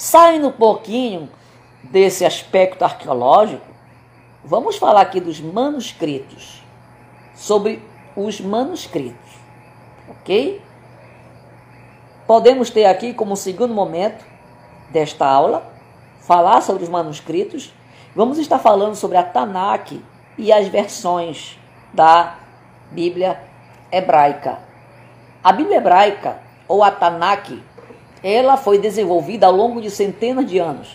Saindo um pouquinho desse aspecto arqueológico, vamos falar aqui dos manuscritos, sobre os manuscritos, ok? Podemos ter aqui como segundo momento desta aula, falar sobre os manuscritos. Vamos estar falando sobre a Tanakh e as versões da Bíblia hebraica. A Bíblia hebraica, ou a Tanakh, ela foi desenvolvida ao longo de centenas de anos.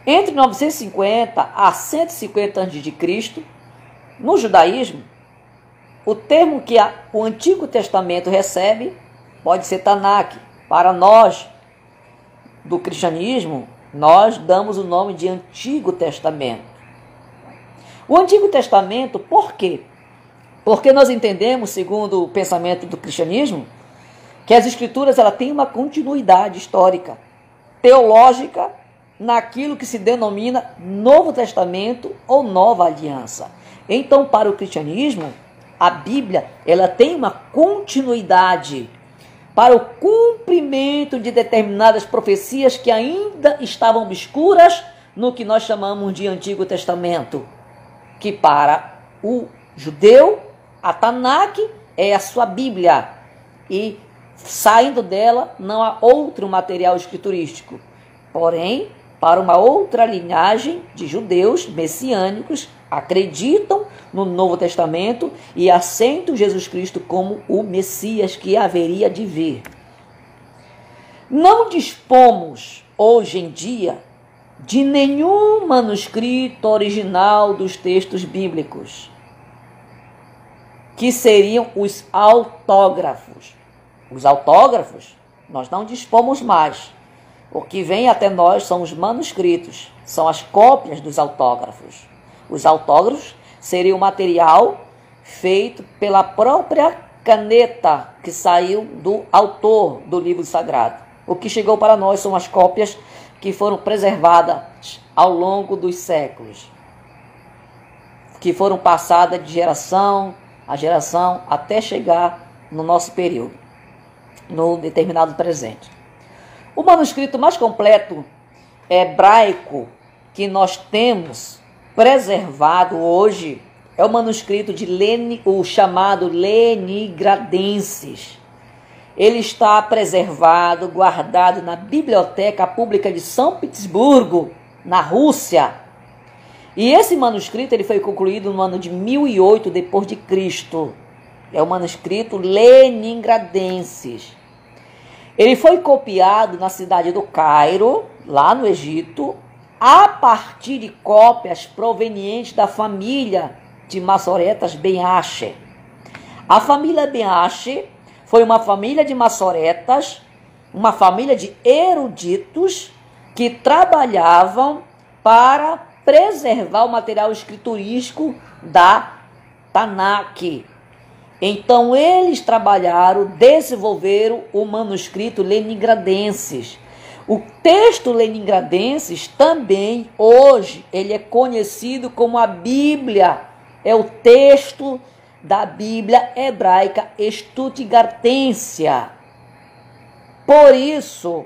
Entre 950 a 150 a.C., no judaísmo, o termo que o Antigo Testamento recebe pode ser Tanakh. Para nós, do cristianismo, nós damos o nome de Antigo Testamento. O Antigo Testamento, por quê? Porque nós entendemos, segundo o pensamento do cristianismo, que as Escrituras têm uma continuidade histórica, teológica, naquilo que se denomina Novo Testamento ou Nova Aliança. Então, para o cristianismo, a Bíblia tem uma continuidade para o cumprimento de determinadas profecias que ainda estavam obscuras no que nós chamamos de Antigo Testamento, que para o judeu, a Tanakh é a sua Bíblia, e saindo dela não há outro material escriturístico. Porém, para uma outra linhagem de judeus messiânicos, acreditam no Novo Testamento e aceitam Jesus Cristo como o Messias que haveria de vir. Não dispomos, hoje em dia, de nenhum manuscrito original dos textos bíblicos, que seriam os autógrafos. Os autógrafos, nós não dispomos mais. O que vem até nós são os manuscritos, são as cópias dos autógrafos. Os autógrafos seriam o material feito pela própria caneta que saiu do autor do livro sagrado. O que chegou para nós são as cópias que foram preservadas ao longo dos séculos, que foram passadas de geração a geração até chegar no nosso período, no determinado presente. O manuscrito mais completo hebraico que nós temos preservado hoje é o manuscrito de o chamado Lenigradenses. Ele está preservado, guardado na Biblioteca Pública de São Petersburgo, na Rússia. E esse manuscrito ele foi concluído no ano de 1008 depois de Cristo. É o manuscrito Lenigradenses. Ele foi copiado na cidade do Cairo, lá no Egito, a partir de cópias provenientes da família de Massoretas Ben Asher. A família Ben Asher foi uma família de Massoretas, uma família de eruditos que trabalhavam para preservar o material escriturístico da Tanakh. Então, eles trabalharam, desenvolveram o manuscrito Lenigradenses. O texto Lenigradenses também, hoje, ele é conhecido como a Bíblia. É o texto da Bíblia hebraica Stuttgartensia. Por isso,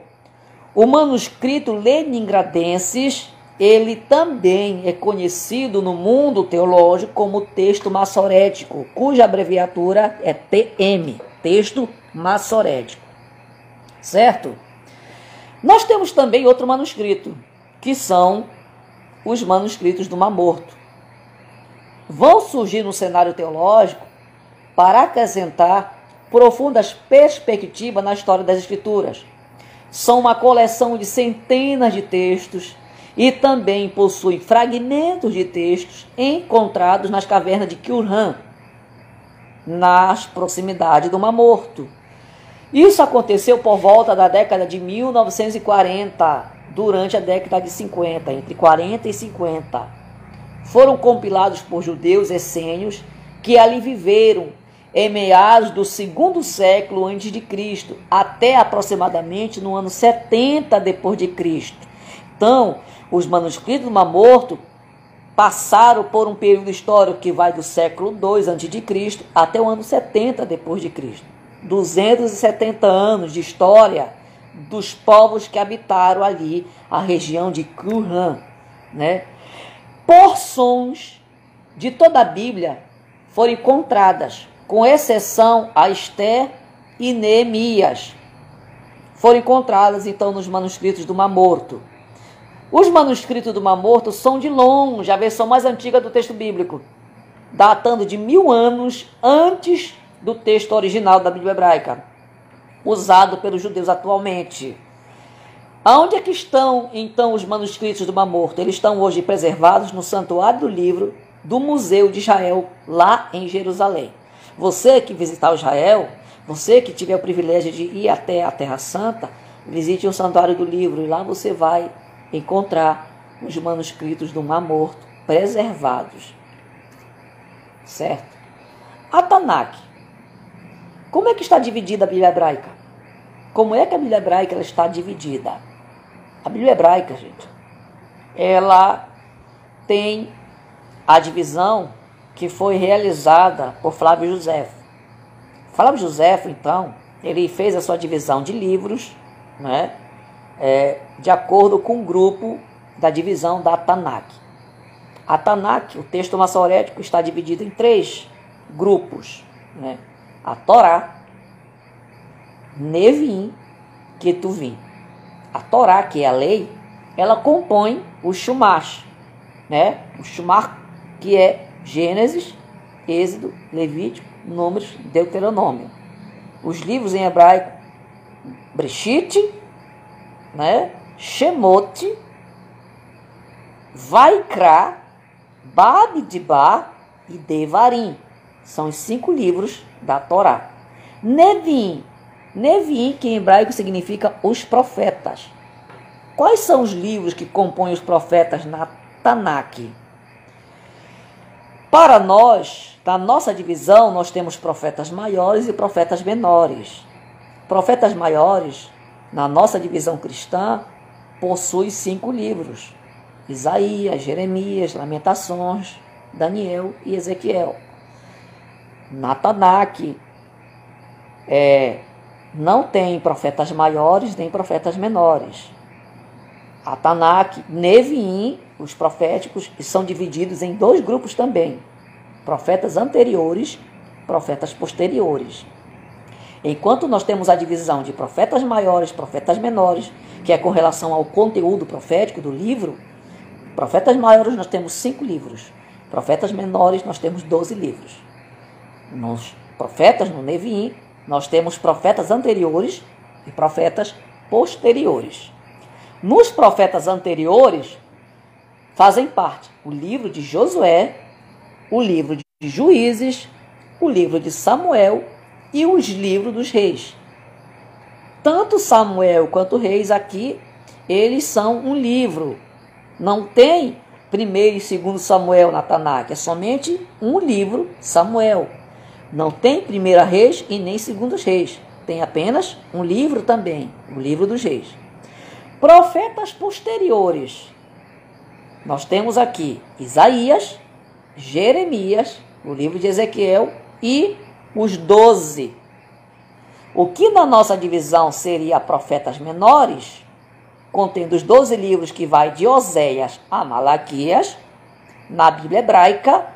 o manuscrito Lenigradenses, ele também é conhecido no mundo teológico como texto massorético, cuja abreviatura é TM, texto massorético. Certo? Nós temos também outro manuscrito, que são os manuscritos do Mar Morto. Vão surgir no cenário teológico para acrescentar profundas perspectivas na história das Escrituras. São uma coleção de centenas de textos e também possuem fragmentos de textos encontrados nas cavernas de Qumran, nas proximidades do Mar Morto. Isso aconteceu por volta da década de 1940, durante a década de 50, entre 40 e 50. Foram compilados por judeus essênios que ali viveram em meados do segundo século antes de Cristo, até aproximadamente no ano 70 depois de Cristo. Então, os manuscritos do Mar Morto passaram por um período histórico que vai do século II a.C. até o ano 70 depois de Cristo. 270 anos de história dos povos que habitaram ali a região de Qumran, né? Porções de toda a Bíblia foram encontradas, com exceção a Esther e Neemias. Foram encontradas, então, nos manuscritos do Mar Morto. Os manuscritos do Mar Morto são de longe a versão mais antiga do texto bíblico, datando de 1000 anos antes do texto original da Bíblia hebraica, usado pelos judeus atualmente. Aonde é que estão, então, os manuscritos do Mar Morto? Eles estão hoje preservados no Santuário do Livro do Museu de Israel, lá em Jerusalém. Você que visitar Israel, você que tiver o privilégio de ir até a Terra Santa, visite o Santuário do Livro e lá você vai encontrar os manuscritos do Mar Morto preservados. Certo? A Tanakh. Como é que está dividida a Bíblia hebraica? Como é que a Bíblia hebraica ela está dividida? A Bíblia hebraica, gente, ela tem a divisão que foi realizada por Flávio Josefo. Flávio Josefo, então, ele fez a sua divisão de livros, né, de acordo com o grupo da divisão da Tanakh. A Tanakh, o texto massorético, está dividido em 3 grupos, né? A Torá, Neviim, Ketuvim. A Torá, que é a lei, ela compõe o Chumash, né? O Chumash, que é Gênesis, Êxodo, Levítico, Números, Deuteronômio. Os livros em hebraico, Breshit, né? Shemot, Vaikra, Bamidbar e Devarim. São os 5 livros da Torá. Neviim, que em hebraico significa os profetas. Quais são os livros que compõem os profetas na Tanakh? Para nós, na nossa divisão, nós temos profetas maiores e profetas menores. Profetas maiores, na nossa divisão cristã, possuem 5 livros: Isaías, Jeremias, Lamentações, Daniel e Ezequiel. Na Tanakh, não tem profetas maiores nem profetas menores. A Tanakh, Neviim, os proféticos, são divididos em 2 grupos também: profetas anteriores, profetas posteriores. Enquanto nós temos a divisão de profetas maiores, profetas menores, que é com relação ao conteúdo profético do livro, profetas maiores nós temos 5 livros, profetas menores nós temos 12 livros. Nos profetas, no Neviim, nós temos profetas anteriores e profetas posteriores. Nos profetas anteriores fazem parte o livro de Josué, o livro de Juízes, o livro de Samuel e os livros dos reis. Tanto Samuel quanto Reis aqui, eles são um livro. Não tem 1º e 2º Samuel na Tanakh, é somente um livro, Samuel. Não tem 1ª Reis e nem 2º Reis. Tem apenas um livro também, o livro dos reis. Profetas posteriores. Nós temos aqui Isaías, Jeremias, o livro de Ezequiel e os 12. O que na nossa divisão seria profetas menores, contendo os 12 livros que vai de Oséias a Malaquias, na Bíblia hebraica,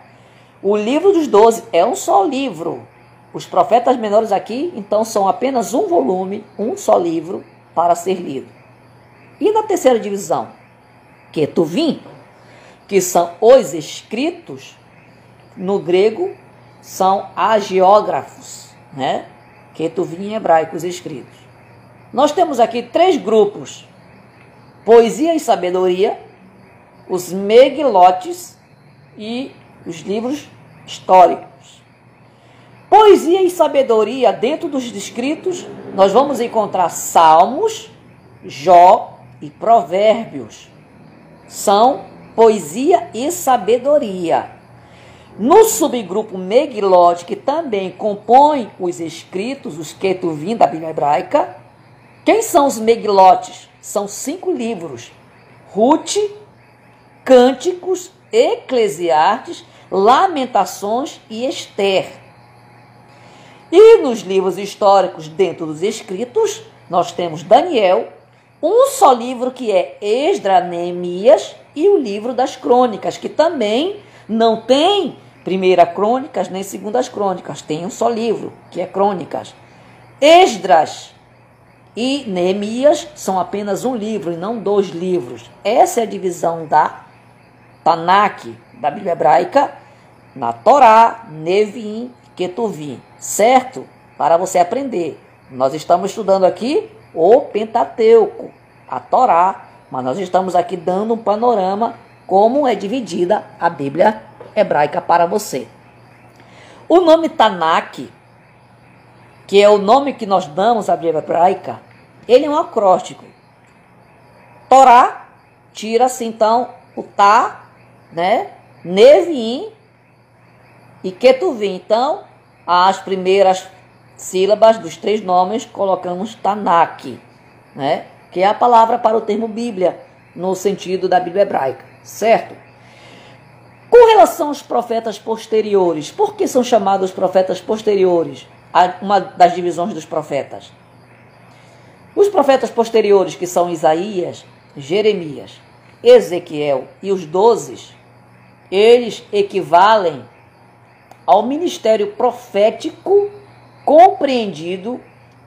o livro dos 12 é um só livro. Os profetas menores aqui, então, são apenas um volume, um só livro para ser lido. E na terceira divisão, Ketuvim, que são os escritos, no grego são agiógrafos, né? Ketuvim em hebraico, os escritos. Nós temos aqui 3 grupos: poesia e sabedoria, os megillotes e os livros históricos. Poesia e sabedoria, dentro dos escritos, nós vamos encontrar Salmos, Jó e Provérbios. São poesia e sabedoria. No subgrupo Megilot, que também compõe os escritos, os Ketuvim da Bíblia hebraica, quem são os Megilotes? São 5 livros: Ruth, Cânticos, Eclesiastes, Lamentações e Esther. E nos livros históricos, dentro dos escritos, nós temos Daniel, um só livro que é Esdras, Neemias e o livro das crônicas, que também não tem primeira crônicas nem segundas crônicas, tem um só livro, que é crônicas. Esdras e Neemias são apenas um livro e não 2 livros. Essa é a divisão da Tanakh, da Bíblia hebraica, na Torá, Neviim, Ketuvim, certo? Para você aprender. Nós estamos estudando aqui o Pentateuco, a Torá, mas nós estamos aqui dando um panorama como é dividida a Bíblia hebraica para você. O nome Tanakh, que é o nome que nós damos à Bíblia hebraica, ele é um acróstico. Torá, tira-se então o Tá, né? Neviim e Ketuvim. Então, as primeiras sílabas dos 3 nomes colocamos Tanakh, né? Que é a palavra para o termo Bíblia, no sentido da Bíblia hebraica, certo? Com relação aos profetas posteriores, por que são chamados profetas posteriores? Uma das divisões dos profetas. Os profetas posteriores, que são Isaías, Jeremias, Ezequiel e os 12, eles equivalem ao ministério profético compreendido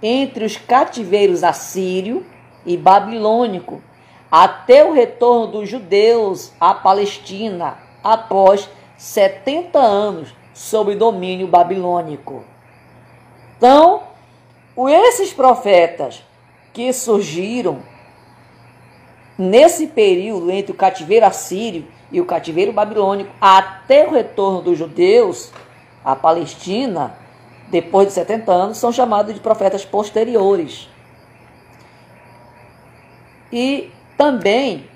entre os cativeiros assírio e babilônico, até o retorno dos judeus à Palestina, após 70 anos sob domínio babilônico. Então, esses profetas que surgiram nesse período entre o cativeiro assírio e o cativeiro babilônico, até o retorno dos judeus à Palestina, depois de 70 anos, são chamados de profetas posteriores. E também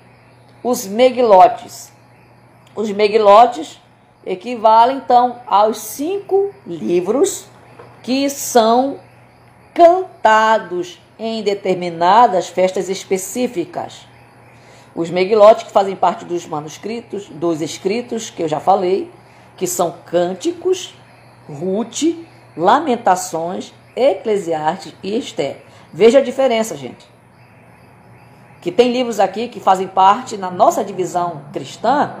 os meglotes. Os meglotes equivalem, então, aos 5 livros que são cantados em determinadas festas específicas. Os meglotes, que fazem parte dos manuscritos, dos escritos, que eu já falei, que são Cânticos, Ruth, Lamentações, Eclesiastes e Esther. Veja a diferença, gente. Que tem livros aqui que fazem parte, na nossa divisão cristã,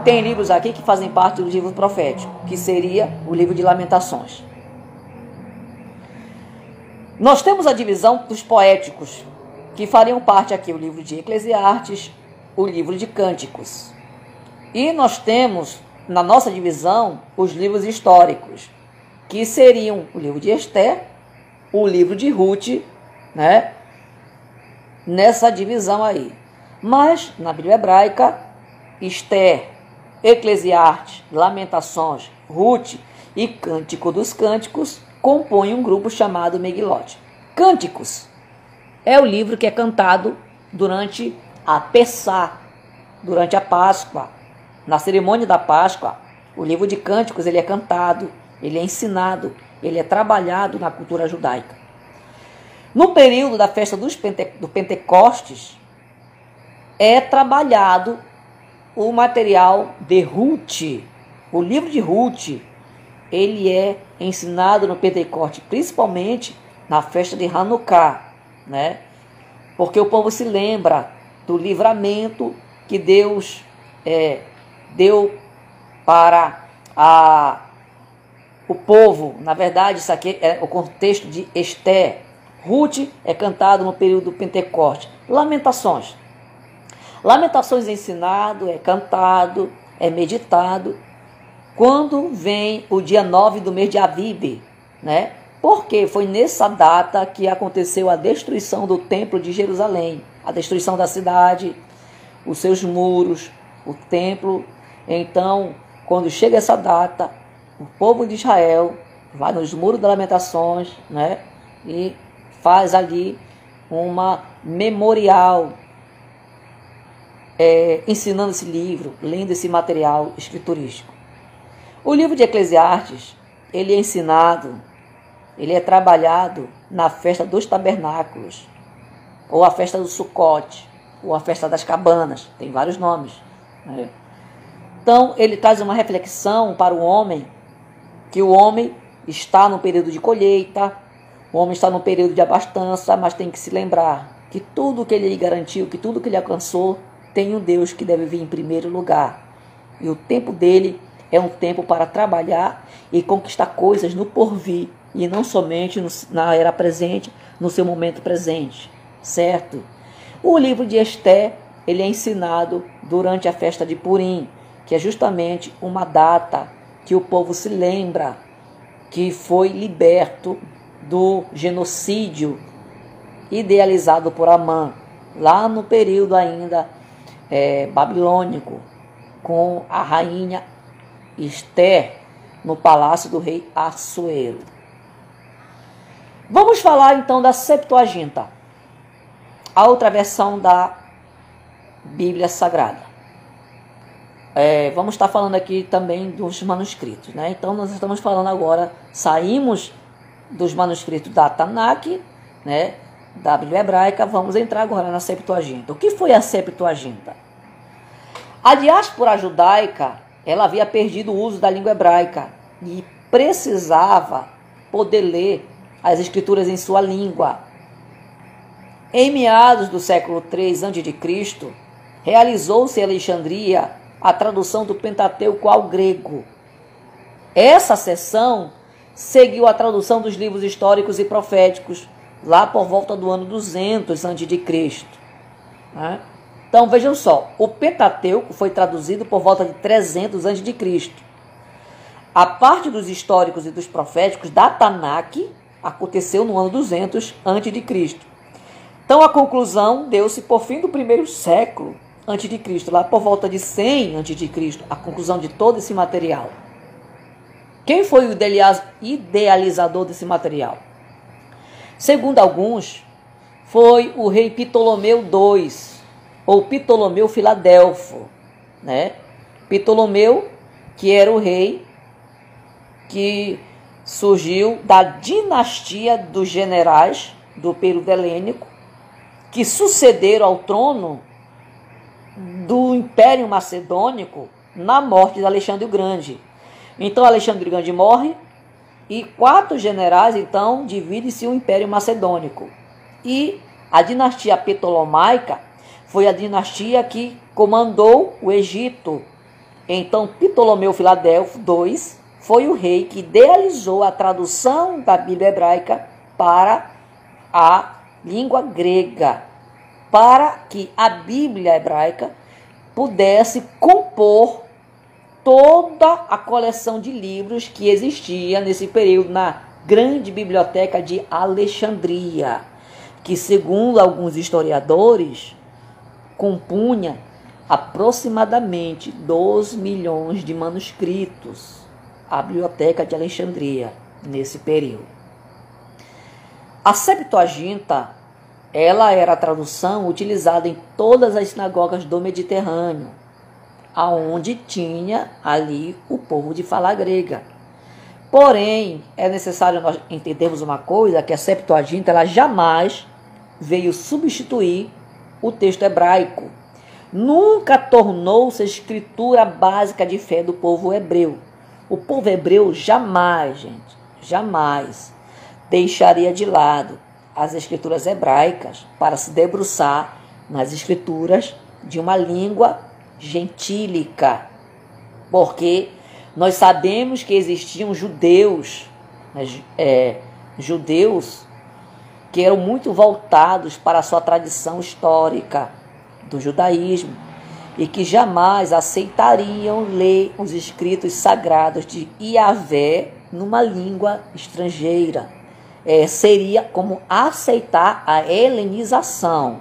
tem livros aqui que fazem parte do livro profético, que seria o livro de Lamentações. Nós temos a divisão dos poéticos, que fariam parte aqui o livro de Eclesiastes, o livro de Cânticos. E nós temos, na nossa divisão, os livros históricos, que seriam o livro de Esther, o livro de Ruth, né? Nessa divisão aí. Mas, na Bíblia hebraica, Esther, Eclesiastes, Lamentações, Ruth e Cântico dos Cânticos compõem um grupo chamado Megilot. Cânticos é o livro que é cantado durante a Pessá, durante a Páscoa. Na cerimônia da Páscoa, o livro de Cânticos ele é cantado, ele é ensinado, ele é trabalhado na cultura judaica. No período da festa do Pentecostes, é trabalhado o material de Ruth. O livro de Ruth, ele é ensinado no Pentecostes, principalmente na festa de Hanukkah, né? Porque o povo se lembra do livramento que Deus deu para o povo. Na verdade, isso aqui é o contexto de Esther. Ruth é cantado no período do Pentecostes. Lamentações. Lamentações é ensinado, é cantado, é meditado quando vem o dia 9 do mês de Aviv, né? Porque foi nessa data que aconteceu a destruição do templo de Jerusalém, a destruição da cidade, os seus muros, o templo. Então, quando chega essa data, o povo de Israel vai nos muros das Lamentações, né? E faz ali uma memorial, ensinando esse livro, lendo esse material escriturístico. O livro de Eclesiastes, ele é ensinado, ele é trabalhado na festa dos tabernáculos, ou a festa do Sucote, ou a festa das cabanas, tem vários nomes, né? Então, ele traz uma reflexão para o homem, que o homem está no período de colheita, O homem está num período de abastança, mas tem que se lembrar que tudo que ele garantiu, que tudo que ele alcançou, tem um Deus que deve vir em primeiro lugar. E o tempo dele é um tempo para trabalhar e conquistar coisas no porvir, e não somente na era presente, no seu momento presente, certo? O livro de Esther, ele é ensinado durante a festa de Purim, que é justamente uma data que o povo se lembra que foi liberto do genocídio idealizado por Amã, lá no período ainda babilônico, com a rainha Esther no palácio do rei Assuero. Vamos falar então da Septuaginta, a outra versão da Bíblia Sagrada. Vamos estar falando aqui também dos manuscritos, né? Então nós estamos falando agora, saímos dos manuscritos da Tanakh, né, da Bíblia Hebraica, vamos entrar agora na Septuaginta. O que foi a Septuaginta? A diáspora judaica, ela havia perdido o uso da língua hebraica e precisava poder ler as escrituras em sua língua. Em meados do século III a.C., realizou-se em Alexandria a tradução do Pentateuco ao grego. Essa seção seguiu a tradução dos livros históricos e proféticos, lá por volta do ano 200 a.C. Então, vejam só, o Pentateuco foi traduzido por volta de 300 a.C. A parte dos históricos e dos proféticos da Tanakh aconteceu no ano 200 a.C. Então, a conclusão deu-se por fim do primeiro século a.C., lá por volta de 100 a.C., a conclusão de todo esse material. Quem foi o idealizador desse material? Segundo alguns, foi o rei Ptolomeu II, ou Ptolomeu Filadelfo, né? Ptolomeu, que era o rei que surgiu da dinastia dos generais do período helênico, que sucederam ao trono do Império Macedônico na morte de Alexandre o Grande. Então Alexandre o Grande morre e 4 generais então dividem-se o Império Macedônico. E a dinastia Ptolomaica foi a dinastia que comandou o Egito. Então Ptolomeu Filadelfo II foi o rei que idealizou a tradução da Bíblia hebraica para a língua grega, para que a Bíblia hebraica pudesse compor toda a coleção de livros que existia nesse período na grande biblioteca de Alexandria, que, segundo alguns historiadores, compunha aproximadamente 2 milhões de manuscritos, a biblioteca de Alexandria, nesse período. A Septuaginta, ela era a tradução utilizada em todas as sinagogas do Mediterrâneo, aonde tinha ali o povo de fala grega. Porém, é necessário nós entendermos uma coisa, que a Septuaginta ela jamais veio substituir o texto hebraico. Nunca tornou-se a escritura básica de fé do povo hebreu. O povo hebreu jamais, gente, jamais deixaria de lado as escrituras hebraicas para se debruçar nas escrituras de uma língua gentílica, porque nós sabemos que existiam judeus que eram muito voltados para a sua tradição histórica do judaísmo e que jamais aceitariam ler os escritos sagrados de Yahvé numa língua estrangeira. Seria como aceitar a helenização,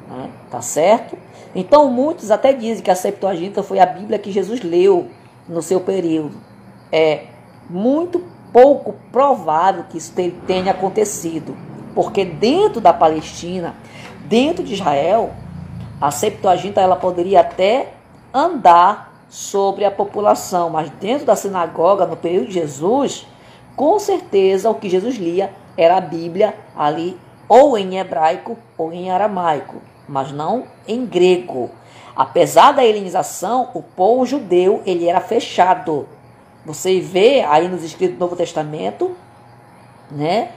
né? Tá certo? Então muitos até dizem que a Septuaginta foi a Bíblia que Jesus leu no seu período. É muito pouco provável que isso tenha acontecido, porque dentro da Palestina, dentro de Israel, a Septuaginta ela poderia até andar sobre a população, mas dentro da sinagoga, no período de Jesus, com certeza o que Jesus lia era a Bíblia ali, ou em hebraico ou em aramaico, mas não em grego. Apesar da helenização, o povo judeu ele era fechado. Você vê aí nos escritos do Novo Testamento, né,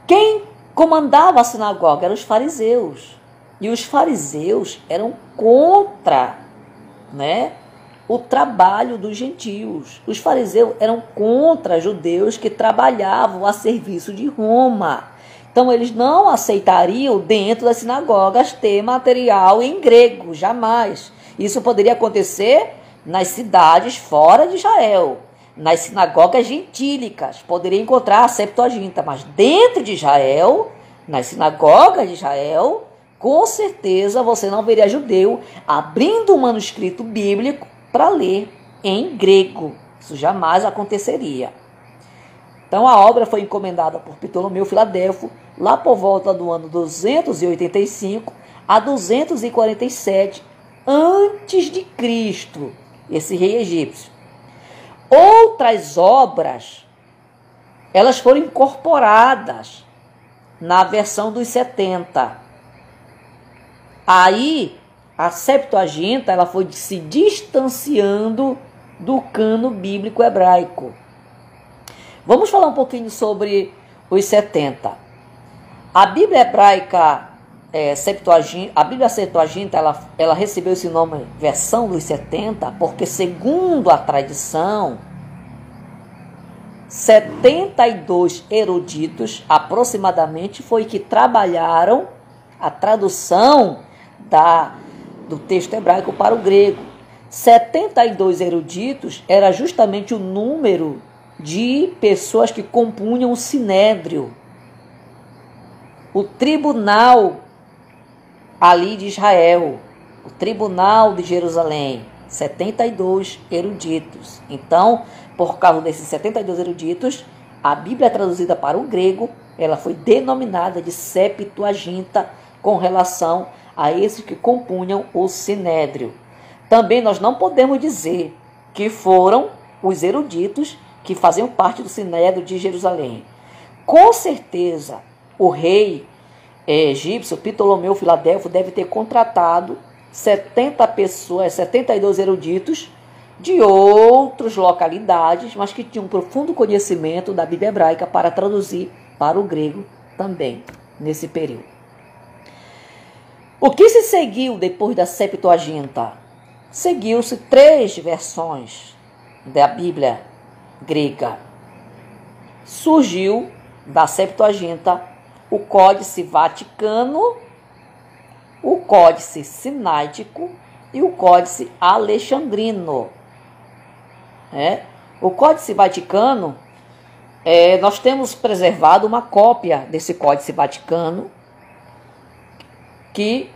Quem comandava a sinagoga eram os fariseus. E os fariseus eram contra, né, o trabalho dos gentios. Os fariseus eram contra judeus que trabalhavam a serviço de Roma. Então, eles não aceitariam dentro das sinagogas ter material em grego, jamais. Isso poderia acontecer nas cidades fora de Israel, nas sinagogas gentílicas, poderia encontrar a Septuaginta, mas dentro de Israel, nas sinagogas de Israel, com certeza você não veria judeu abrindo um manuscrito bíblico para ler em grego. Isso jamais aconteceria. Então a obra foi encomendada por Ptolomeu Filadelfo lá por volta do ano 285 a 247 antes de Cristo, esse rei egípcio. Outras obras, elas foram incorporadas na versão dos 70. Aí, a Septuaginta, ela foi se distanciando do cano bíblico hebraico. Vamos falar um pouquinho sobre os 70. A Bíblia hebraica Septuaginta, a Bíblia Septuaginta, ela recebeu esse nome, versão dos 70, porque segundo a tradição, 72 eruditos, aproximadamente, foi que trabalharam a tradução do texto hebraico para o grego. 72 eruditos era justamente o número de pessoas que compunham o Sinédrio, o tribunal ali de Israel, o tribunal de Jerusalém. 72 eruditos. Então, por causa desses 72 eruditos, a Bíblia traduzida para o grego, ela foi denominada de Septuaginta com relação a esses que compunham o Sinédrio. Também nós não podemos dizer que foram os eruditos que faziam parte do Sinédrio de Jerusalém. Com certeza, o rei egípcio Ptolomeu Filadelfo deve ter contratado 70 pessoas, 72 eruditos de outras localidades, mas que tinham um profundo conhecimento da Bíblia hebraica para traduzir para o grego também, nesse período. O que se seguiu depois da Septuaginta? Seguiu-se 3 versões da Bíblia grega. Surgiu da Septuaginta o Códice Vaticano, o Códice Sinaítico e o Códice Alexandrino. O Códice Vaticano, nós temos preservado uma cópia desse Códice Vaticano que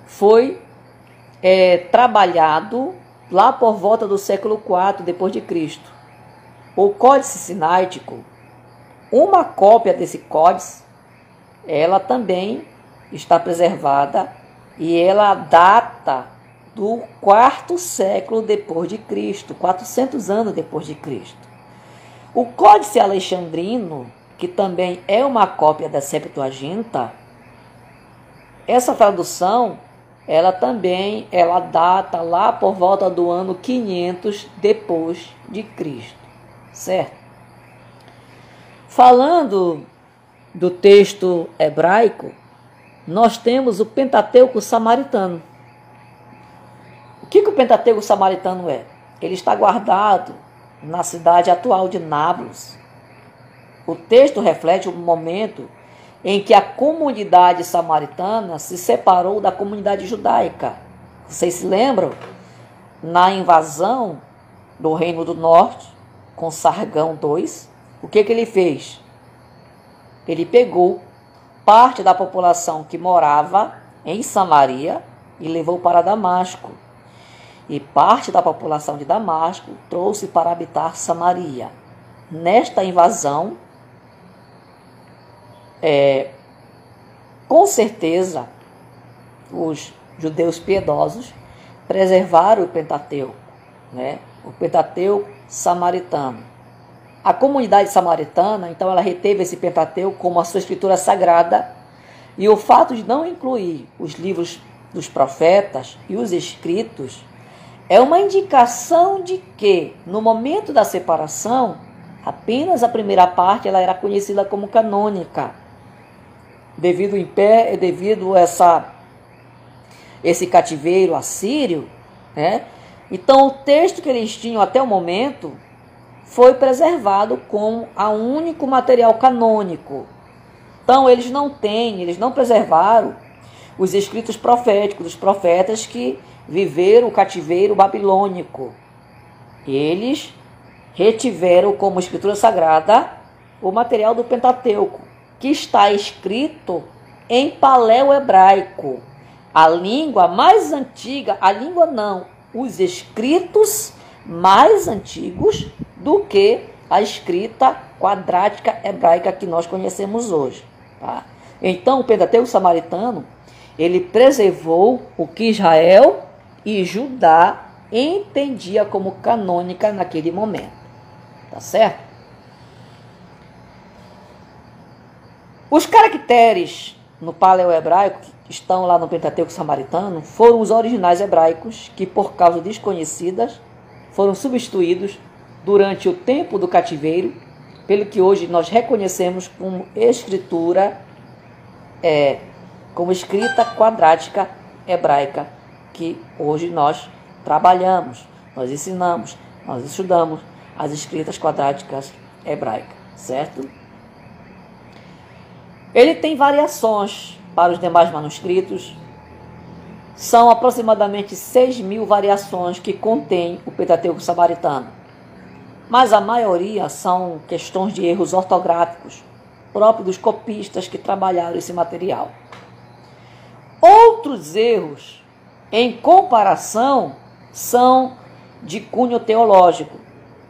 foi trabalhado lá por volta do século IV depois de Cristo. O Códice Sinaítico, uma cópia desse códice, ela também está preservada e ela data do 4º século depois de Cristo, 400 anos depois de Cristo. O Códice Alexandrino, que também é uma cópia da Septuaginta, essa tradução, ela data lá por volta do ano 500 depois de Cristo, certo? Falando do texto hebraico, nós temos o Pentateuco samaritano. O que o Pentateuco samaritano é? Ele está guardado na cidade atual de Nablus. O texto reflete o momento em que a comunidade samaritana se separou da comunidade judaica. Vocês se lembram? Na invasão do Reino do Norte, com Sargão II, o que ele fez? Ele pegou parte da população que morava em Samaria e levou para Damasco. E parte da população de Damasco trouxe para habitar Samaria. Nesta invasão, com certeza, os judeus piedosos preservaram o Pentateuco, o Pentateuco samaritano. A comunidade samaritana, então, ela reteve esse Pentateuco como a sua escritura sagrada, e o fato de não incluir os livros dos profetas e os escritos é uma indicação de que, no momento da separação, apenas a primeira parte ela era conhecida como canônica. devido esse cativeiro assírio, né? Então o texto que eles tinham até o momento foi preservado como o único material canônico. Então eles não preservaram os escritos proféticos dos profetas que viveram o cativeiro babilônico. Eles retiveram como escritura sagrada o material do Pentateuco, que está escrito em paleo-hebraico, a língua mais antiga, os escritos mais antigos do que a escrita quadrática hebraica que nós conhecemos hoje. Tá? Então, o Pentateuco samaritano, ele preservou o que Israel e Judá entendia como canônica naquele momento. Tá certo? Os caracteres no paleo-hebraico que estão lá no Pentateuco samaritano foram os originais hebraicos que, por causa desconhecidas, foram substituídos durante o tempo do cativeiro pelo que hoje nós reconhecemos como como escrita quadrática hebraica, que hoje nós trabalhamos, nós ensinamos, nós estudamos as escritas quadráticas hebraicas, certo? Ele tem variações para os demais manuscritos. São aproximadamente 6.000 variações que contém o Pentateuco samaritano. Mas a maioria são questões de erros ortográficos, próprios dos copistas que trabalharam esse material. Outros erros, em comparação, são de cunho teológico,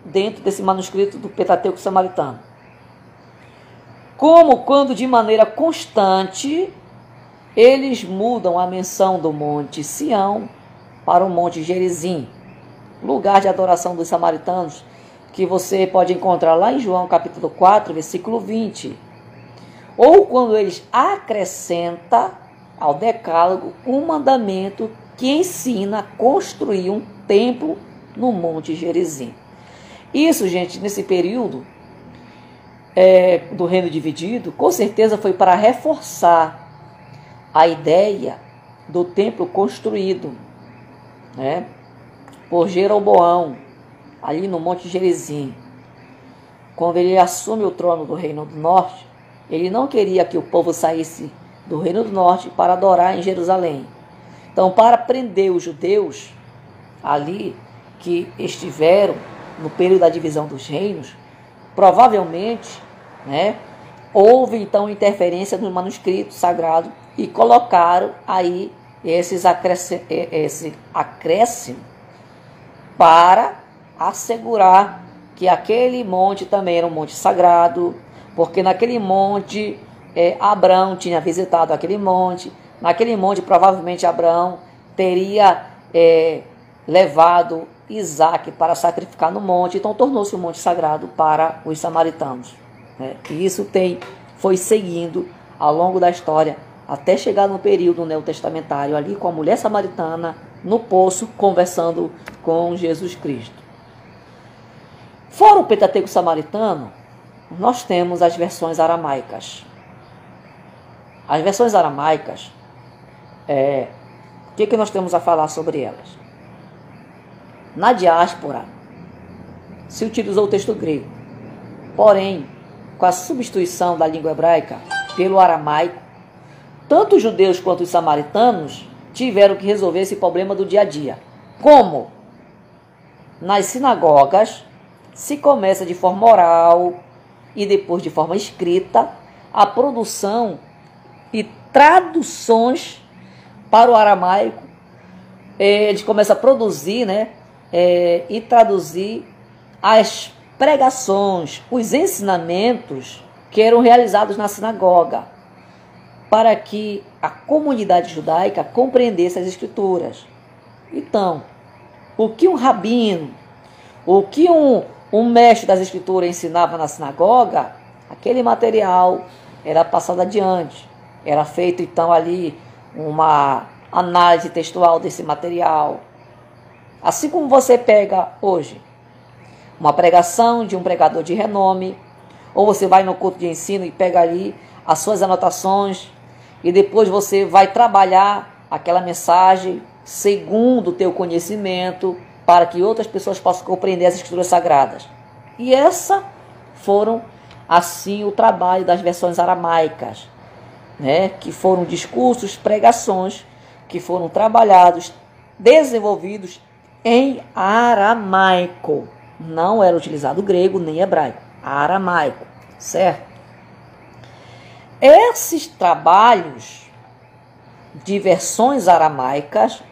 dentro desse manuscrito do Pentateuco samaritano. Como quando de maneira constante eles mudam a menção do Monte Sião para o Monte Gerizim, lugar de adoração dos samaritanos, que você pode encontrar lá em João capítulo 4, versículo 20. Ou quando eles acrescentam ao decálogo um mandamento que ensina a construir um templo no Monte Gerizim. Isso, gente, nesse período do reino dividido, com certeza foi para reforçar a ideia do templo construído, né, por Jeroboão, ali no Monte Gerizim. Quando ele assume o trono do Reino do Norte, ele não queria que o povo saísse do Reino do Norte para adorar em Jerusalém. Então, para prender os judeus ali que estiveram no período da divisão dos reinos, provavelmente, né, houve então interferência no manuscrito sagrado e colocaram aí esse acréscimo para assegurar que aquele monte também era um monte sagrado, porque naquele monte Abraão tinha visitado aquele monte, naquele monte provavelmente Abraão teria levado Isaac para sacrificar no monte, então tornou-se um monte sagrado para os samaritanos. Né? E isso foi seguindo ao longo da história, até chegar no período neotestamentário, ali com a mulher samaritana no poço, conversando com Jesus Cristo. Fora o Pentateuco samaritano, nós temos as versões aramaicas. As versões aramaicas, o que nós temos a falar sobre elas? Na diáspora, se utilizou o texto grego. Porém, com a substituição da língua hebraica pelo aramaico, tanto os judeus quanto os samaritanos tiveram que resolver esse problema do dia a dia. Como? Nas sinagogas, se começa de forma oral e depois de forma escrita a produção e traduções para o aramaico. Eles começam a produzir, né, e traduzir as pregações, os ensinamentos que eram realizados na sinagoga, para que a comunidade judaica compreendesse as escrituras. Então, o que um rabino, o que um mestre das escrituras ensinava na sinagoga, aquele material era passado adiante. Era feito então ali uma análise textual desse material. Assim como você pega hoje uma pregação de um pregador de renome, ou você vai no culto de ensino e pega ali as suas anotações e depois você vai trabalhar aquela mensagem segundo o teu conhecimento, para que outras pessoas possam compreender as Escrituras Sagradas. E essa foram, assim, o trabalho das versões aramaicas, né? Que foram discursos, pregações, que foram trabalhados, desenvolvidos em aramaico. Não era utilizado grego nem hebraico, aramaico, certo? Esses trabalhos de versões aramaicas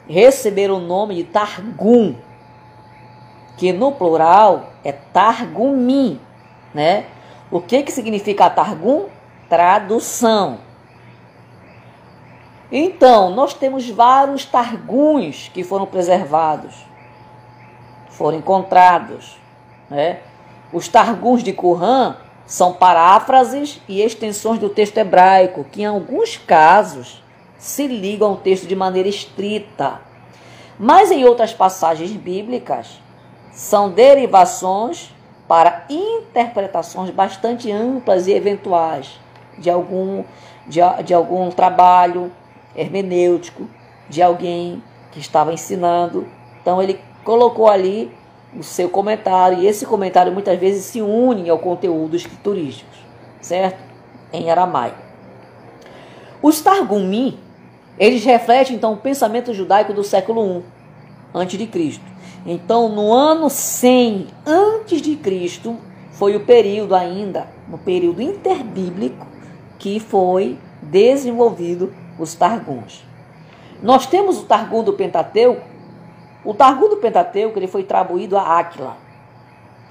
receberam o nome de Targum, que no plural é Targumim, né? O que significa Targum? Tradução. Então, nós temos vários Targuns que foram preservados, foram encontrados, né? Os Targuns de Qumran são paráfrases e extensões do texto hebraico, que em alguns casos se ligam ao texto de maneira estrita, mas em outras passagens bíblicas são derivações para interpretações bastante amplas e eventuais de algum trabalho hermenêutico, de alguém que estava ensinando. Então ele colocou ali o seu comentário, e esse comentário muitas vezes se une ao conteúdo escriturístico, certo? Em aramaico. Os Targumim, eles refletem então o pensamento judaico do século I a.C. Então, no ano 100 a.C., foi o período ainda, no período interbíblico, que foi desenvolvido os Targuns. Nós temos o Targum do Pentateuco. O Targum do Pentateuco ele foi atribuído a Áquila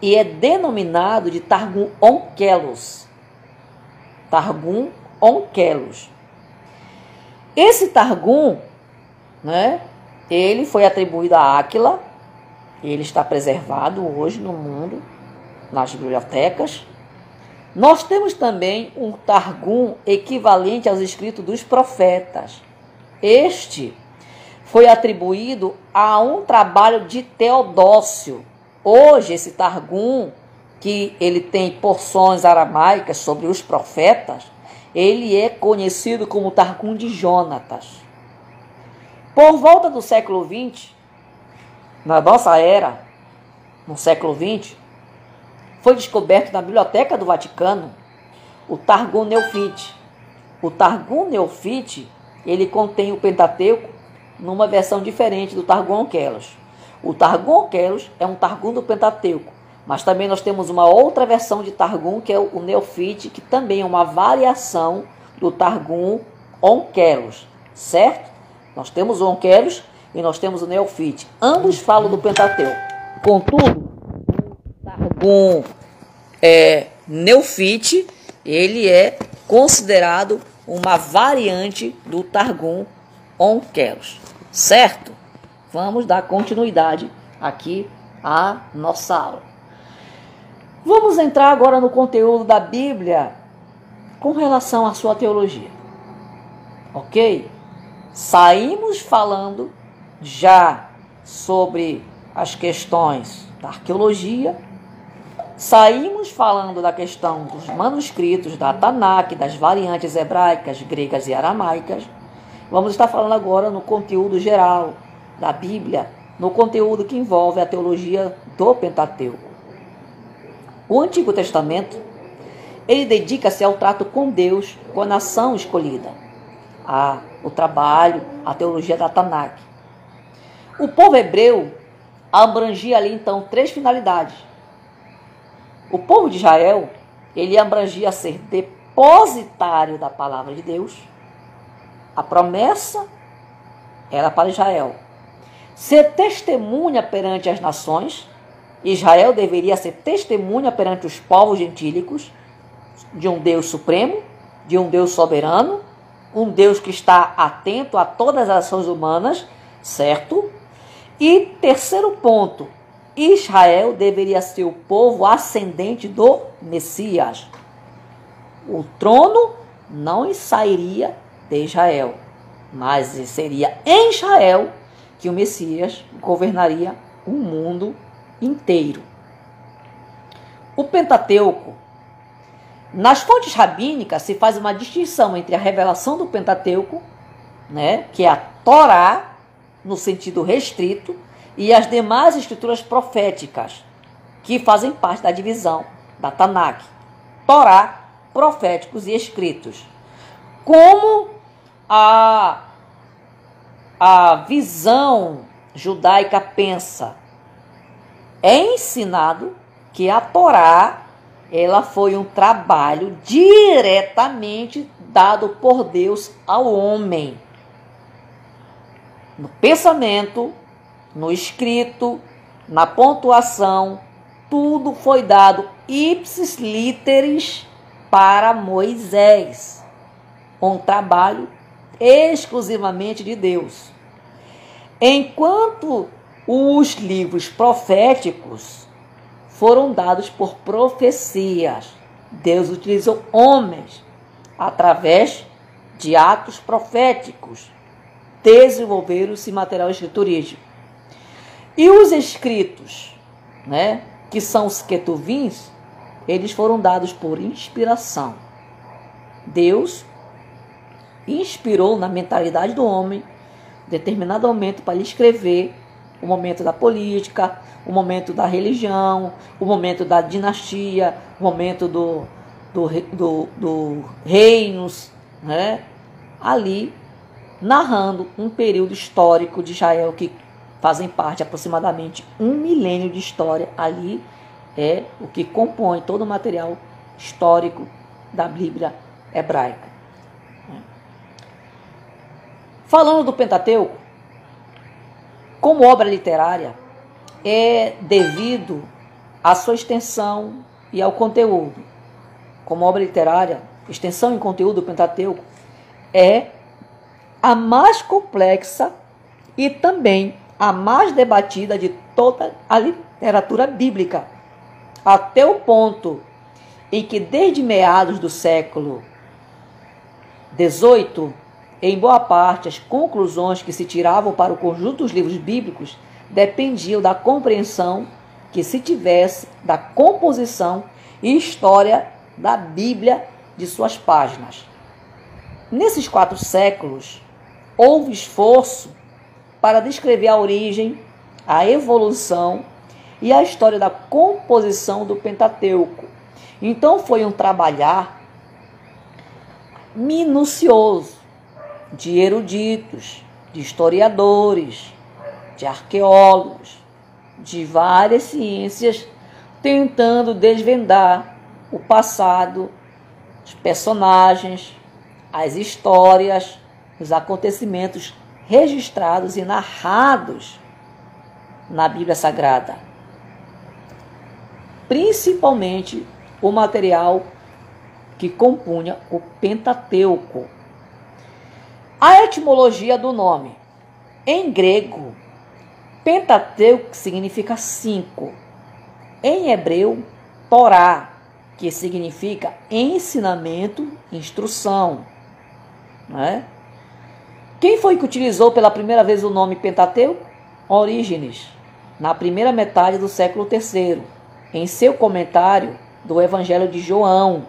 e é denominado de Targum Onkelos. Targum Onkelos. Esse Targum, né, ele foi atribuído a Áquila, ele está preservado hoje no mundo, nas bibliotecas. Nós temos também um Targum equivalente aos escritos dos profetas. Este foi atribuído a um trabalho de Teodócio. Hoje, esse Targum, que ele tem porções aramaicas sobre os profetas, ele é conhecido como Targum de Jonatas. Por volta do século XX, na nossa era, no século XX, foi descoberto na Biblioteca do Vaticano o Targum Neofite. O Targum Neofite, ele contém o Pentateuco numa versão diferente do Targum Onkelos. O Targum Onkelos é um Targum do Pentateuco, mas também nós temos uma outra versão de Targum, que é o Neofite, que também é uma variação do Targum Onkelos, certo? Nós temos o Onkelos e nós temos o Neofite. Ambos falam do Pentateuco. Contudo, o Targum Neofite, ele é considerado uma variante do Targum Onkelos, certo? Vamos dar continuidade aqui à nossa aula. Vamos entrar agora no conteúdo da Bíblia com relação à sua teologia, ok? Saímos falando já sobre as questões da arqueologia, saímos falando da questão dos manuscritos, da Tanakh, das variantes hebraicas, gregas e aramaicas. Vamos estar falando agora no conteúdo geral da Bíblia, no conteúdo que envolve a teologia do Pentateuco. O Antigo Testamento, ele dedica-se ao trato com Deus, com a nação escolhida, o trabalho, a teologia da Tanakh. O povo hebreu abrangia ali então 3 finalidades. O povo de Israel, ele abrangia ser depositário da palavra de Deus. A promessa era para Israel. Ser testemunha perante as nações. Israel deveria ser testemunha perante os povos gentílicos de um Deus supremo, de um Deus soberano, um Deus que está atento a todas as ações humanas, certo? E terceiro ponto, Israel deveria ser o povo ascendente do Messias. O trono não sairia de Israel, mas seria em Israel que o Messias governaria o mundo inteiro. O Pentateuco, Nas fontes rabínicas se faz uma distinção entre a revelação do Pentateuco, né, que é a Torá, no sentido restrito, e as demais escrituras proféticas, que fazem parte da divisão da Tanakh. Torá, proféticos e escritos. Como a visão judaica pensa, é ensinado que a Torá, ela foi um trabalho diretamente dado por Deus ao homem. No pensamento, no escrito, na pontuação, tudo foi dado ipsis literis para Moisés. Um trabalho exclusivamente de Deus. Enquanto os livros proféticos foram dados por profecias, Deus utilizou homens através de atos proféticos, desenvolveram esse material escriturístico. E os escritos, né, que são os Ketuvins, eles foram dados por inspiração. Deus inspirou na mentalidade do homem determinado momento para lhe escrever o momento da política, o momento da religião, o momento da dinastia, o momento do reinos, né? Ali narrando um período histórico de Israel que fazem parte aproximadamente 1 milênio de história. Ali é o que compõe todo o material histórico da Bíblia hebraica. Falando do Pentateuco, como obra literária, é devido à sua extensão e ao conteúdo. Como obra literária, extensão e conteúdo do Pentateuco é a mais complexa e também a mais debatida de toda a literatura bíblica, até o ponto em que, desde meados do século XVIII, em boa parte, as conclusões que se tiravam para o conjunto dos livros bíblicos dependiam da compreensão que se tivesse da composição e história da Bíblia de suas páginas. Nesses 4 séculos, houve esforço para descrever a origem, a evolução e a história da composição do Pentateuco. Então foi um trabalhar minucioso de eruditos, de historiadores, de arqueólogos, de várias ciências, tentando desvendar o passado, os personagens, as histórias, os acontecimentos registrados e narrados na Bíblia Sagrada. Principalmente o material que compunha o Pentateuco. A etimologia do nome. Em grego, Pentateuco significa 5. Em hebreu, Torá, que significa ensinamento, instrução. Né? Quem foi que utilizou pela primeira vez o nome Pentateuco? Orígenes, na primeira metade do século III, em seu comentário do Evangelho de João.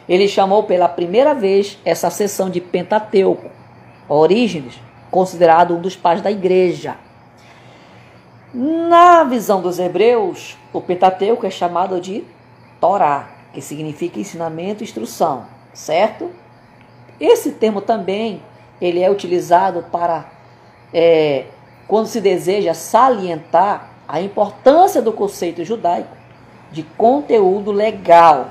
Ele chamou pela primeira vez essa seção de Pentateuco. Orígenes, considerado um dos pais da igreja. Na visão dos hebreus, o Pentateuco é chamado de Torá, que significa ensinamento e instrução, certo? Esse termo também ele é utilizado para, quando se deseja salientar a importância do conceito judaico de conteúdo legal.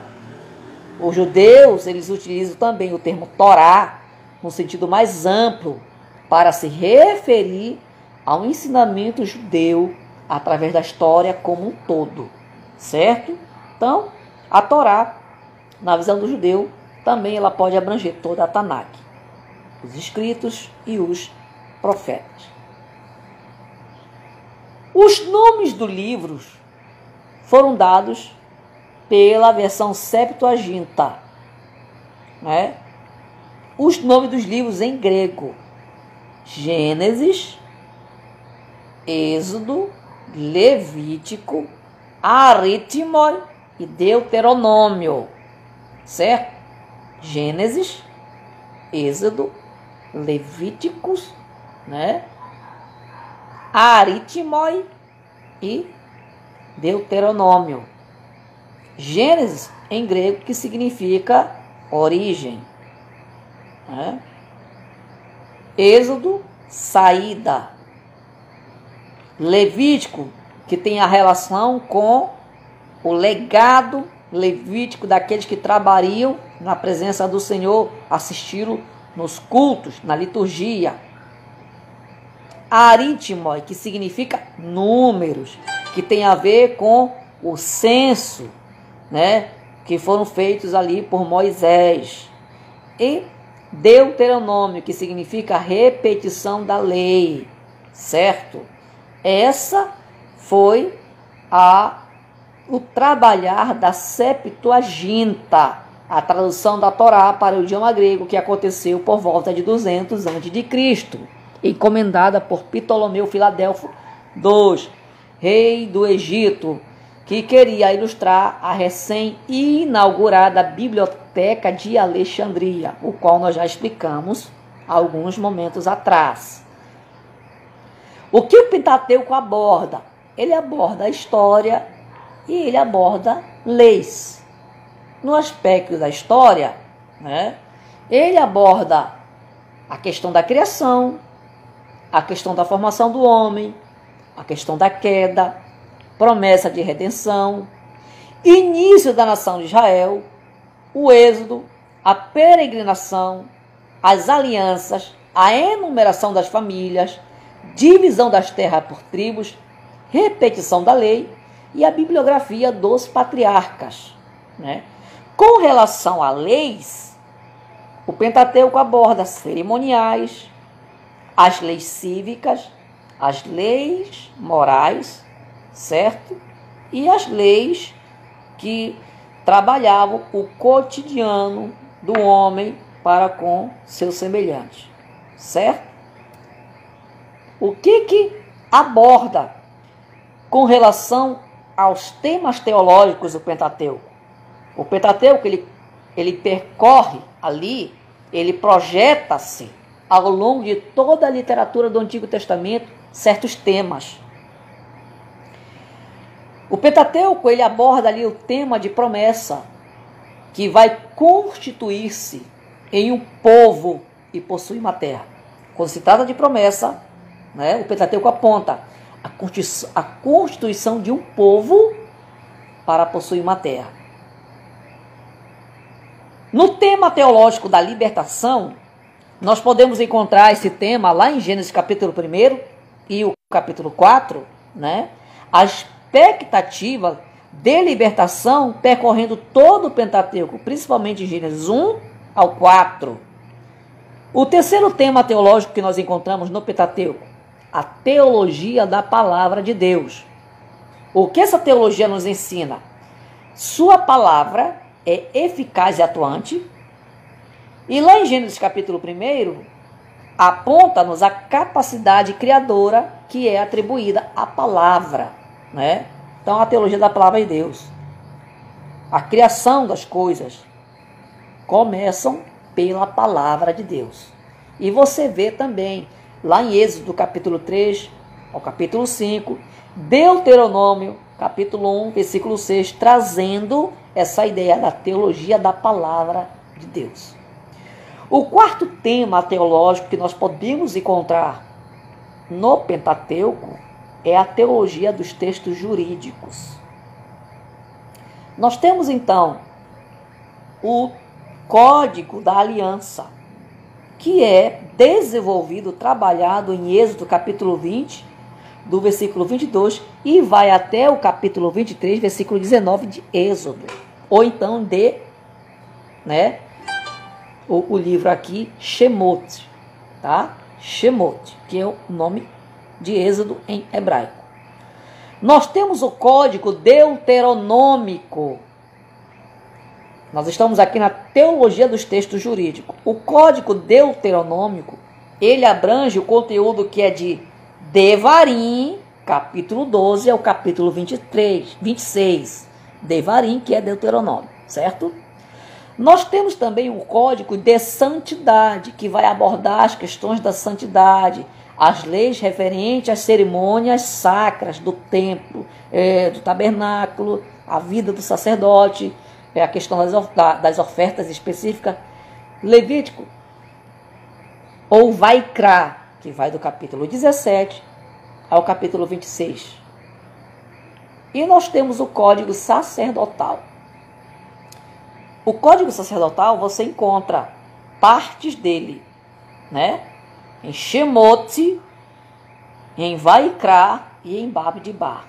Os judeus, eles utilizam também o termo Torá, no sentido mais amplo, para se referir ao ensinamento judeu através da história como um todo, certo? Então, a Torá, na visão do judeu, também ela pode abranger toda a Tanakh, os escritos e os profetas. Os nomes dos livros foram dados pela versão Septuaginta, né? Os nomes dos livros em grego: Gênesis, Êxodo, Levítico, Aritmoi e Deuteronômio. certo? Gênesis, Êxodo, Levíticos, né? Aritmoi e Deuteronômio. Gênesis em grego, que significa origem, né? Êxodo, saída. Levítico, que tem a relação com o legado levítico daqueles que trabalhariam na presença do Senhor, assistiram nos cultos, na liturgia. Aritmoi, que significa números, que tem a ver com o censo, né, que foram feitos ali por Moisés. E Deuteronômio, que significa repetição da lei, certo? Essa foi o trabalhar da Septuaginta, a tradução da Torá para o idioma grego, que aconteceu por volta de 200 a.C., encomendada por Ptolomeu Filadelfo II, rei do Egito, que queria ilustrar a recém-inaugurada Biblioteca de Alexandria, o qual nós já explicamos alguns momentos atrás. O que o Pentateuco aborda? Ele aborda a história e ele aborda leis. No aspecto da história, né, ele aborda a questão da criação, a questão da formação do homem, a questão da queda, promessa de redenção, início da nação de Israel, o êxodo, a peregrinação, as alianças, a enumeração das famílias, divisão das terras por tribos, repetição da lei e a bibliografia dos patriarcas, né? Com relação a leis, o Pentateuco aborda cerimoniais, as leis cívicas, as leis morais, certo? E as leis que trabalhavam o cotidiano do homem para com seus semelhantes, certo? O que aborda com relação aos temas teológicos do Pentateuco? O Pentateuco, ele percorre ali, ele projeta-se ao longo de toda a literatura do Antigo Testamento certos temas. O Pentateuco, ele aborda ali o tema de promessa, que vai constituir-se em um povo e possuir uma terra. Quando se trata de promessa, né, o Pentateuco aponta a constituição de um povo para possuir uma terra. No tema teológico da libertação, nós podemos encontrar esse tema lá em Gênesis capítulo 1 e o capítulo 4, né? A expectativa de libertação percorrendo todo o Pentateuco, principalmente em Gênesis 1 ao 4. O terceiro tema teológico que nós encontramos no Pentateuco, a teologia da palavra de Deus. O que essa teologia nos ensina? Sua palavra é eficaz e atuante. E lá em Gênesis capítulo 1, aponta-nos a capacidade criadora que é atribuída à palavra, né? Então, a teologia da palavra de Deus. A criação das coisas começam pela palavra de Deus. E você vê também, lá em Êxodo, do capítulo 3 ao capítulo 5, Deuteronômio, capítulo 1, versículo 6, trazendo essa ideia da teologia da palavra de Deus. O quarto tema teológico que nós podemos encontrar no Pentateuco é a teologia dos textos jurídicos. Nós temos, então, o Código da Aliança, que é desenvolvido, trabalhado em Êxodo capítulo 20, do versículo 22, e vai até o capítulo 23, versículo 19 de Êxodo. Ou então né, o livro aqui, Shemot, tá? Shemot, que é o nome de Êxodo em hebraico. Nós temos o Código Deuteronômico. Nós estamos aqui na teologia dos textos jurídicos. O Código Deuteronômico, ele abrange o conteúdo que é de Devarim, capítulo 12 ao capítulo 26. Devarim, que é Deuteronômio, certo? Nós temos também um código de santidade, que vai abordar as questões da santidade, as leis referentes às cerimônias sacras do templo, do tabernáculo, a vida do sacerdote, a questão das ofertas específicas. Levítico, ou Vaikra, que vai do capítulo 17 ao capítulo 26. E nós temos o código sacerdotal. O código sacerdotal, você encontra partes dele, né? Em Shemot, em Vaikra e em Bamidbar.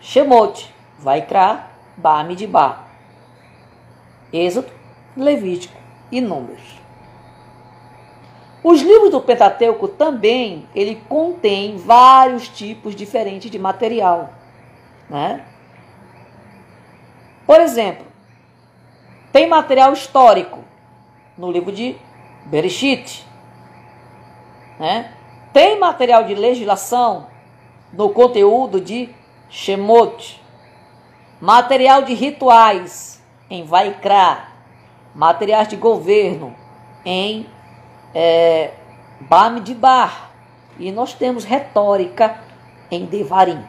Shemot, Vaikra, Bamidbar. Êxodo, Levítico e Números. Os livros do Pentateuco também, ele contém vários tipos diferentes de material, né? Por exemplo, tem material histórico no livro de Bereshit, né? Tem material de legislação no conteúdo de Shemot, material de rituais em Vaikra, materiais de governo em Bamidbar, e nós temos retórica em Devarim,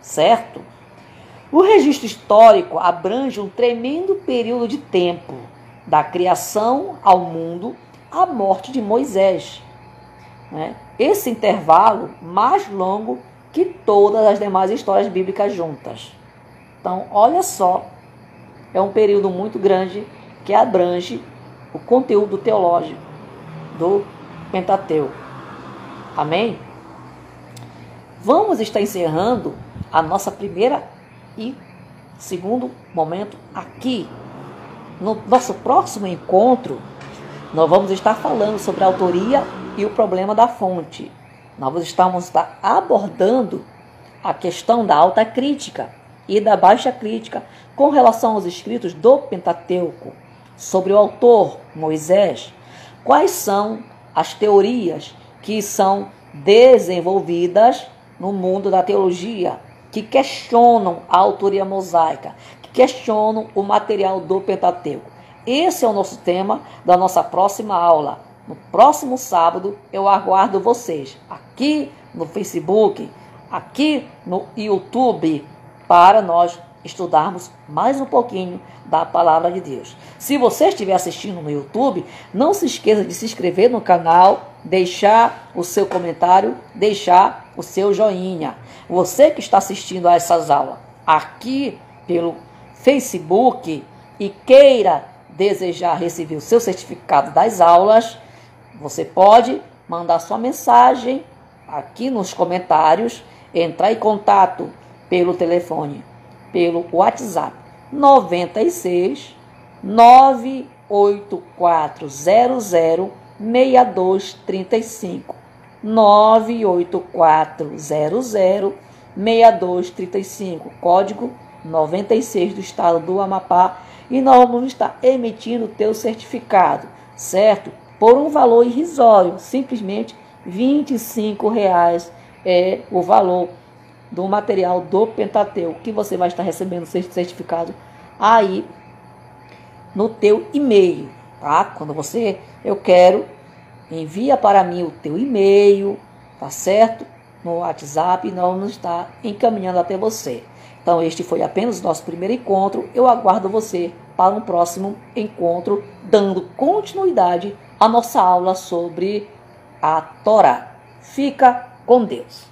certo? O registro histórico abrange um tremendo período de tempo, da criação ao mundo à morte de Moisés, né? Esse intervalo mais longo que todas as demais histórias bíblicas juntas. Então, olha só, é um período muito grande que abrange o conteúdo teológico do Pentateuco. Amém? Vamos estar encerrando a nossa primeira e segundo momento aqui. No nosso próximo encontro, nós vamos estar falando sobre a autoria e o problema da fonte. Nós vamos estar abordando a questão da alta crítica e da baixa crítica com relação aos escritos do Pentateuco, sobre o autor Moisés. Quais são as teorias que são desenvolvidas no mundo da teologia, que questionam a autoria mosaica, que questionam o material do Pentateuco. Esse é o nosso tema da nossa próxima aula. No próximo sábado, eu aguardo vocês aqui no Facebook, aqui no YouTube, para nós estudarmos mais um pouquinho da palavra de Deus. Se você estiver assistindo no YouTube, não se esqueça de se inscrever no canal, deixar o seu comentário, deixar o seu joinha. Você que está assistindo a essas aulas aqui pelo Facebook e queira desejar receber o seu certificado das aulas, você pode mandar sua mensagem aqui nos comentários, entrar em contato pelo telefone, pelo WhatsApp 96 98400 6235 98400 6235, código 96 do estado do Amapá, e nós vamos estar emitindo o teu certificado, certo? Por um valor irrisório, simplesmente R$25 é o valor do material do Pentateuco, que você vai estar recebendo o certificado aí no teu e-mail, tá? Quando eu quero, envia para mim o teu e-mail, tá certo? No WhatsApp, e nós vamos estar encaminhando até você. Então, este foi apenas o nosso primeiro encontro. Eu aguardo você para um próximo encontro, dando continuidade à nossa aula sobre a Torá. Fica com Deus.